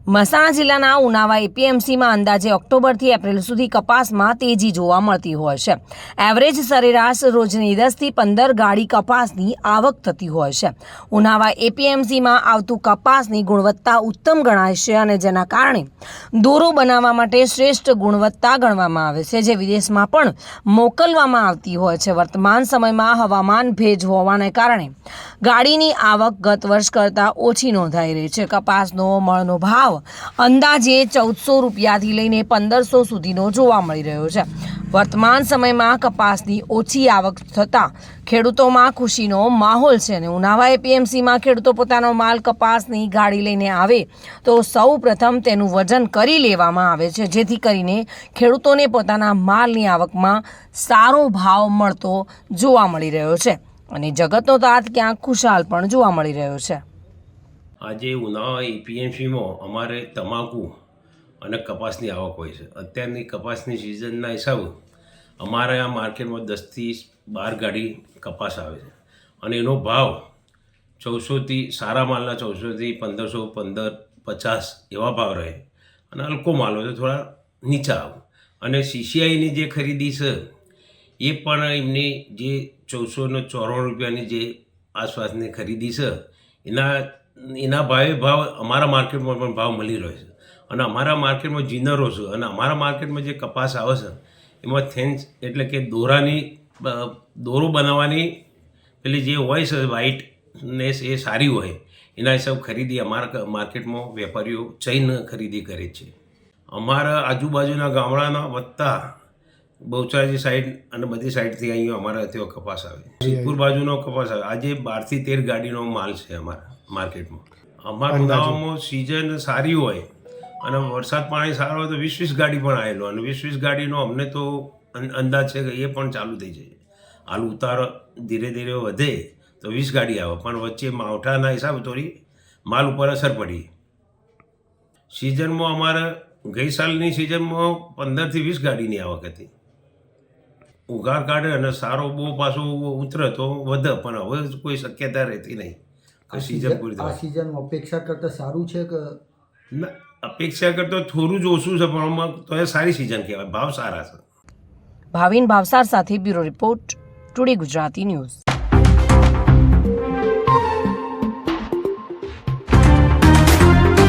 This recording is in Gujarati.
મહેસાણા જિલ્લાના ઉનાવા એપીએમસીમાં અંદાજે ઓક્ટોબરથી એપ્રિલ સુધી કપાસમાં તેજી જોવા મળતી હોય છે. એવરેજ સરેરાશ રોજની 10થી 15 ગાડી કપાસની આવક થતી હોય છે. ઉનાવા એપીએમસીમાં આવતું કપાસની ગુણવત્તા ઉત્તમ ગણાય છે અને જેના કારણે દોરો બનાવવા માટે શ્રેષ્ઠ ગુણવત્તા ગણવામાં આવે છે, જે વિદેશમાં પણ મોકલવામાં આવતી હોય છે. વર્તમાન સમયમાં હવામાન ભેજ હોવાને કારણે ગાડીની આવક ગત વર્ષ કરતાં ઓછી નોંધાઈ રહી છે. કપાસનો મળનો ભાવ અંદાજે 1400 રૂપિયાથી લઈને 1500 સુધીનો જોવા મળી રહ્યો છે. વર્તમાન સમયમાં કપાસની ઓછી આવક થતાં ખેડૂતોમાં ખુશીનો માહોલ છે અને ઉનાવા એપીએમસીમાં ખેડૂતો પોતાનો માલ કપાસની ગાડી લઈને આવે તો સૌ પ્રથમ તેનું વજન કરી લેવામાં આવે છે, જેથી કરીને ખેડૂતોને પોતાના માલની આવકમાં સારો ભાવ મળતો જોવા મળી રહ્યો છે અને જગતનો તાત ક્યાંક ખુશાલ પણ જોવા મળી રહ્યો છે. આજે ઉનાવા એપીએમસીમાં અમારે તમાકુ અને કપાસની આવક હોય છે. અત્યારની કપાસની સિઝનના હિસાબે અમારે આ માર્કેટમાં 10થી 12 ગાડી કપાસ આવે છે અને એનો ભાવ 1400થી સારા માલના 1400થી 1500, 1550 એવા ભાવ રહે અને હલકો માલ હોય તો થોડા નીચા આવે. અને સીસીઆઈની જે ખરીદી છે એ પણ એમની જે 1494 રૂપિયાની જે આસપાસની ખરીદી છે એના ભાવ અમારા માર્કેટમાં પણ ભાવ મળી રહ્યો છે અને અમારા માર્કેટમાં જીનરો છે અને અમારા માર્કેટમાં જે કપાસ આવે છે એમાં થેન્સ એટલે કે દોરો બનાવવાની પેલી જે હોય છે વ્હાઇટનેસ એ સારી હોય એના હિસાબ ખરીદી અમારા માર્કેટમાં વેપારીઓ ચઈને ખરીદી કરે છે. અમારા આજુબાજુના ગામડાના વત્તા બહુચરાજી સાઈડ અને બધી સાઈડથી અહીંયા અમારા ત્યાં કપાસ આવે. સિદ્ધપુર બાજુનો કપાસ આવે. આજે 12થી 13 ગાડીનો માલ છે અમારા માર્કેટમાં. અમારા ઉનાવામાં સિઝન સારી હોય અને વરસાદ પાણી સારો હોય તો 20-20 ગાડી પણ આવેલો અને 20-20 ગાડીનો અમને તો અંદાજ છે કે એ પણ ચાલુ થઈ જાય. હાલ ઉતાર ધીરે ધીરે વધે તો 20 ગાડી આવે, પણ વચ્ચે માવઠાના હિસાબે થોડી માલ ઉપર અસર પડી. સિઝનમાં અમારે ગઈ સાલની સિઝનમાં 15થી 20 ગાડીની આવક હતી. ઉઘાર કાઢે અને સારો બહુ પાછો ઉતરે તો વધે, પણ હવે કોઈ શક્યતા રહેતી નહીં કે સિઝન પૂરી થાય. આ સિઝન અપેક્ષા કરતાં સારું છે કે ના? અપેક્ષા કરતાં થોડું જ ઓછું છે, પણ આમાં તો એ સારી સિઝન કહેવાય. ભાવ સારા છે. ભાવિન ભાવસાર સાથે bureau report, today Gujarati news.